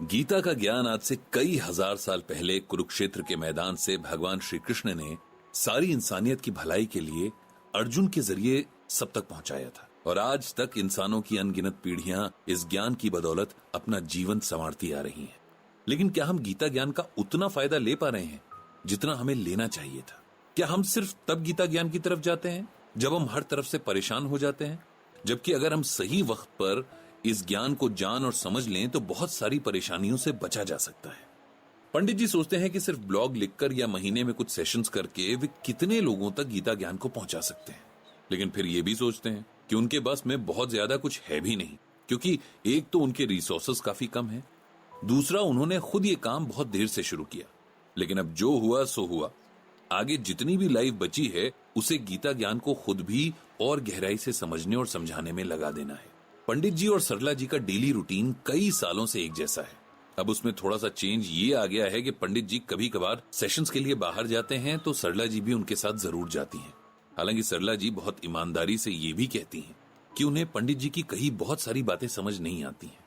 गीता का ज्ञान आज से कई हजार साल पहले कुरुक्षेत्र के मैदान से भगवान श्री कृष्ण ने सारी इंसानियत की भलाई के लिए अर्जुन के जरिए सब तक पहुंचाया था। और आज तक इंसानों की अनगिनत पीढ़ियां इस ज्ञान की बदौलत अपना जीवन संवारती आ रही हैं। लेकिन क्या हम गीता ज्ञान का उतना फायदा ले पा रहे हैं जितना हमें लेना चाहिए था? क्या हम सिर्फ तब गीता ज्ञान की तरफ जाते हैं जब हम हर तरफ से परेशान हो जाते हैं? जबकि अगर हम सही वक्त पर इस ज्ञान को जान और समझ लें तो बहुत सारी परेशानियों से बचा जा सकता है। पंडित जी सोचते हैं कि सिर्फ ब्लॉग लिखकर या महीने में कुछ सेशंस करके वे कितने लोगों तक गीता ज्ञान को पहुंचा सकते हैं। लेकिन फिर ये भी सोचते हैं कि उनके बस में बहुत ज्यादा कुछ है भी नहीं, क्योंकि एक तो उनके रिसोर्सेस काफी कम है, दूसरा उन्होंने खुद ये काम बहुत देर से शुरू किया। लेकिन अब जो हुआ सो हुआ। आगे जितनी भी लाइफ बची है उसे गीता ज्ञान को खुद भी और गहराई से समझने और समझाने में लगा देना है। पंडित जी और सरला जी का डेली रूटीन कई सालों से एक जैसा है। अब उसमें थोड़ा सा चेंज ये आ गया है कि पंडित जी कभी कभार सेशंस के लिए बाहर जाते हैं तो सरला जी भी उनके साथ जरूर जाती हैं। हालांकि सरला जी बहुत ईमानदारी से ये भी कहती हैं कि उन्हें पंडित जी की कही बहुत सारी बातें समझ नहीं आती हैं।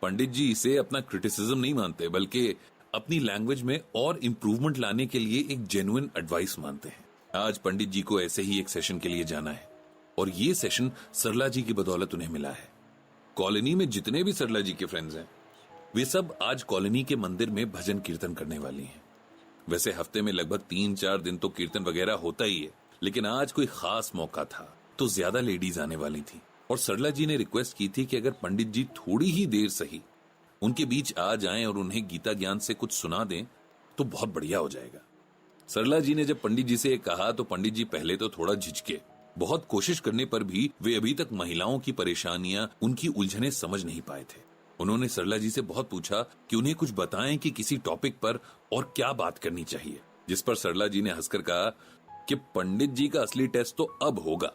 पंडित जी इसे अपना क्रिटिसिज्म नहीं मानते, बल्कि अपनी लैंग्वेज में और इंप्रूवमेंट लाने के लिए एक जेन्युइन एडवाइस मानते हैं। आज पंडित जी को ऐसे ही एक सेशन के लिए जाना है और ये सेशन सरला जी की बदौलत उन्हें मिला है। कॉलोनी में जितने भी सरला जी के फ्रेंड्स हैं वे सब आज कॉलोनी के मंदिर में भजन कीर्तन करने वाली हैं। वैसे हफ्ते में लगभग 3-4 दिन तो कीर्तन वगैरह होता ही है, लेकिन आज कोई खास मौका था तो ज्यादा लेडीज आने वाली थी और सरला जी ने रिक्वेस्ट की थी कि अगर पंडित जी थोड़ी ही देर सही उनके बीच आ जाएं और उन्हें गीता ज्ञान से कुछ सुना दें तो बहुत बढ़िया हो जाएगा। सरला जी ने जब पंडित जी से कहा तो पंडित जी पहले तो थोड़ा झिझके। बहुत कोशिश करने पर भी वे अभी तक महिलाओं की परेशानियां, उनकी उलझनें समझ नहीं पाए थे। उन्होंने सरला जी से बहुत पूछा कि उन्हें कुछ बताएं कि किसी टॉपिक पर और क्या बात करनी चाहिए, जिस पर सरला जी ने हंसकर कहा कि पंडित जी का असली टेस्ट तो अब होगा।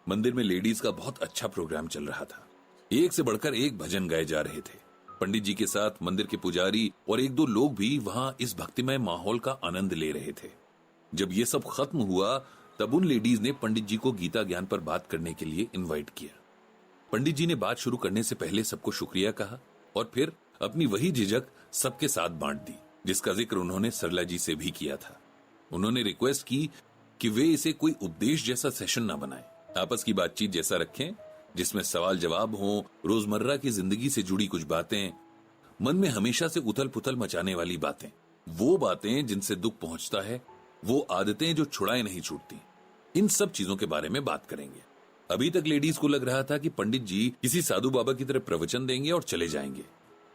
मंदिर में लेडीज का बहुत अच्छा प्रोग्राम चल रहा था। एक से बढ़कर एक भजन गाए जा रहे थे। पंडित जी के साथ मंदिर के पुजारी और 1-2 लोग भी वहां इस भक्तिमय माहौल का आनंद ले रहे थे। जब ये सब खत्म हुआ तब उन लेडीज ने पंडित जी को गीता ज्ञान पर बात करने के लिए इनवाइट किया। पंडित जी ने बात शुरू करने से पहले सबको शुक्रिया कहा और फिर अपनी वही झिझक सबके साथ बांट दी, जिसका जिक्र उन्होंने सरला जी से भी किया था। उन्होंने रिक्वेस्ट की कि वे इसे कोई उपदेश जैसा सेशन ना बनाएं, आपस की बातचीत जैसा रखें जिसमें सवाल जवाब हो, रोजमर्रा की जिंदगी से जुड़ी कुछ बातें, मन में हमेशा से उथल पुथल मचाने वाली बातें, वो बातें जिनसे दुख पहुंचता है, वो आदतें जो छुड़ाए नहीं छूटती, इन सब चीजों के बारे में बात करेंगे। अभी तक लेडीज को लग रहा था कि पंडित जी किसी साधु बाबा की तरह प्रवचन देंगे और चले जाएंगे,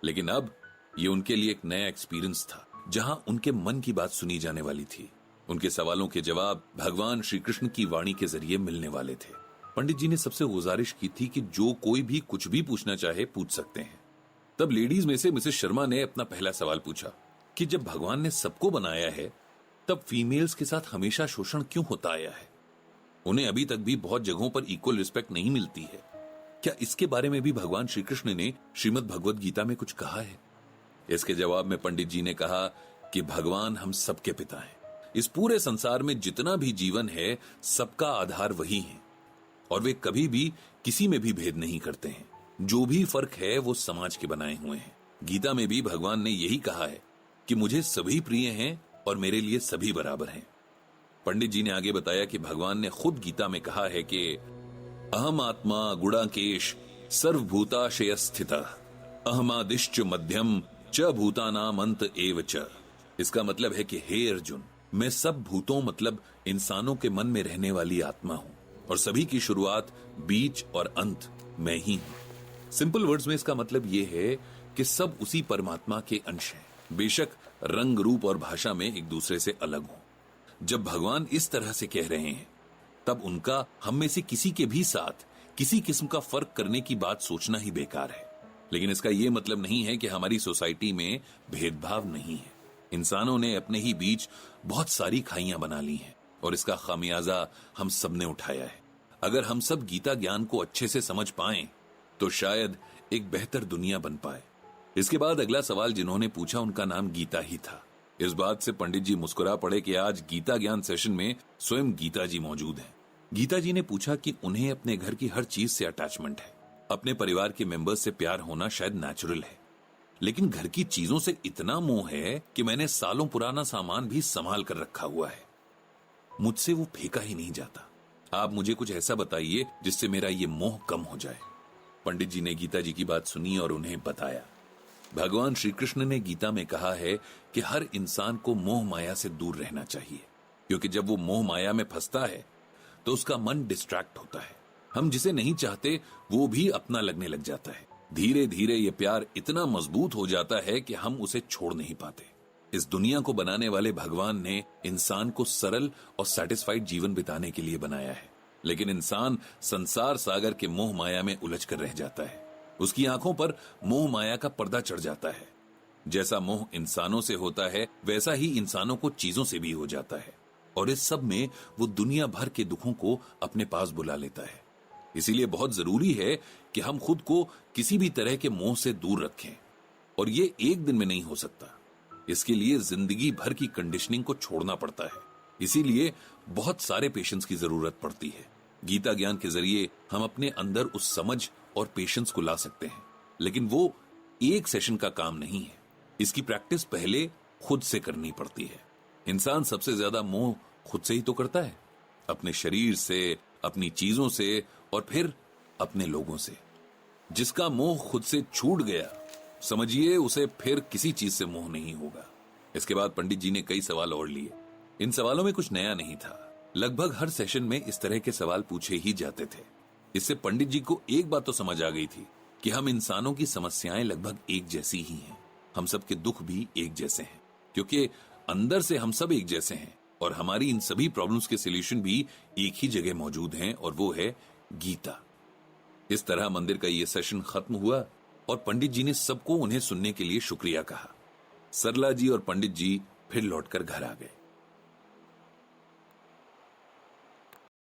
लेकिन अब ये उनके लिए एक नया एक्सपीरियंस था जहां उनके मन की बात सुनी जाने वाली थी। उनके सवालों के जवाब भगवान श्री कृष्ण की वाणी के जरिए मिलने वाले थे। पंडित जी ने सबसे गुजारिश की थी कि जो कोई भी कुछ भी पूछना चाहे पूछ सकते हैं। तब लेडीज में से मिसेस शर्मा ने अपना पहला सवाल पूछा कि जब भगवान ने सबको बनाया है तब फीमेल्स के साथ हमेशा शोषण क्यों होता आया है? उन्हें अभी तक भी बहुत जगहों पर इक्वल रिस्पेक्ट नहीं मिलती है। क्या इसके बारे में भी भगवान श्री कृष्ण ने श्रीमद् भगवत गीता में कुछ कहा है? इसके जवाब में पंडित जी ने कहा कि भगवान हम सबके पिता हैं। इस पूरे संसार में जितना भी जीवन है सबका आधार वही है और वे कभी भी किसी में भी भेद नहीं करते हैं। जो भी फर्क है वो समाज के बनाए हुए हैं। गीता में भी भगवान ने यही कहा है कि मुझे सभी प्रिय हैं और मेरे लिए सभी बराबर हैं। पंडित जी ने आगे बताया कि भगवान ने खुद गीता में कहा है कि अहम आत्मा गुणाकेश सर्वभूताशय स्थित अहमादिश्च मध्यम च भूतानाम अंत एव च। इसका मतलब है कि हे अर्जुन, मैं सब भूतों मतलब इंसानों के मन में रहने वाली आत्मा हूं और सभी की शुरुआत, बीच और अंत मैं ही हूं। सिंपल वर्ड्स में इसका मतलब यह है कि सब उसी परमात्मा के अंश हैं, बेशक रंग, रूप और भाषा में एक दूसरे से अलग हो। जब भगवान इस तरह से कह रहे हैं तब उनका हम में से किसी के भी साथ किसी किस्म का फर्क करने की बात सोचना ही बेकार है। लेकिन इसका यह मतलब नहीं है कि हमारी सोसाइटी में भेदभाव नहीं है। इंसानों ने अपने ही बीच बहुत सारी खाइयां बना ली हैं और इसका खामियाजा हम सब ने उठाया है। अगर हम सब गीता ज्ञान को अच्छे से समझ पाएं तो शायद एक बेहतर दुनिया बन पाए। इसके बाद अगला सवाल जिन्होंने पूछा उनका नाम गीता ही था। इस बात से पंडित जी मुस्कुरा पड़े कि आज गीता ज्ञान सेशन में स्वयं गीता जी मौजूद हैं। गीता जी ने पूछा कि उन्हें अपने घर की हर चीज से अटैचमेंट है। अपने परिवार के मेंबर्स से प्यार होना शायद नेचुरल है, लेकिन घर की चीजों से इतना मोह है कि मैंने सालों पुराना सामान भी संभाल कर रखा हुआ है। मुझसे वो फेंका ही नहीं जाता। आप मुझे कुछ ऐसा बताइए जिससे मेरा ये मोह कम हो जाए। पंडित जी ने गीता जी की बात सुनी और उन्हें बताया। भगवान श्री कृष्ण ने गीता में कहा है कि हर इंसान को मोह माया से दूर रहना चाहिए, क्योंकि जब वो मोह माया में फंसता है तो उसका मन डिस्ट्रैक्ट होता है। हम जिसे नहीं चाहते वो भी अपना लगने लग जाता है। धीरे धीरे ये प्यार इतना मजबूत हो जाता है कि हम उसे छोड़ नहीं पाते। इस दुनिया को बनाने वाले भगवान ने इंसान को सरल और सैटिस्फाइड जीवन बिताने के लिए बनाया है, लेकिन इंसान संसार सागर के मोह माया में उलझ कर रह जाता है। उसकी आंखों पर मोह माया का पर्दा चढ़ जाता है। जैसा मोह इंसानों से होता है वैसा ही इंसानों को चीजों से भी हो जाता है, और इस सब में वो दुनिया भर के दुखों को अपने पास बुला लेता है। इसीलिए बहुत जरूरी है कि हम खुद को किसी भी तरह के मोह से दूर रखें, और ये एक दिन में नहीं हो सकता। इसके लिए जिंदगी भर की कंडीशनिंग को छोड़ना पड़ता है। इसीलिए बहुत सारे पेशेंस की जरूरत पड़ती है। गीता ज्ञान के जरिए हम अपने अंदर उस समझ और पेशेंस को ला सकते हैं, लेकिन वो एक सेशन का काम नहीं है। इसकी प्रैक्टिस पहले खुद से करनी पड़ती है। इंसान सबसे ज्यादा मोह खुद से ही तो करता है, अपने शरीर से, अपनी चीजों से और फिर अपने लोगों से। जिसका मोह खुद से छूट गया, समझिए उसे फिर किसी चीज से मोह नहीं होगा। इसके बाद पंडित जी ने कई सवाल और लिए। इन सवालों में कुछ नया नहीं था। लगभग हर सेशन में इस तरह के सवाल पूछे ही जाते थे। इससे पंडित जी को एक बात तो समझ आ गई थी कि हम इंसानों की समस्याएं लगभग एक जैसी ही हैं। हम सबके दुख भी एक जैसे हैं, क्योंकि अंदर से हम सब एक जैसे हैं, और हमारी इन सभी प्रॉब्लम्स के सॉल्यूशन भी एक ही जगह मौजूद हैं, और वो है गीता। इस तरह मंदिर का ये सेशन खत्म हुआ और पंडित जी ने सबको उन्हें सुनने के लिए शुक्रिया कहा। सरला जी और पंडित जी फिर लौटकर घर आ गए।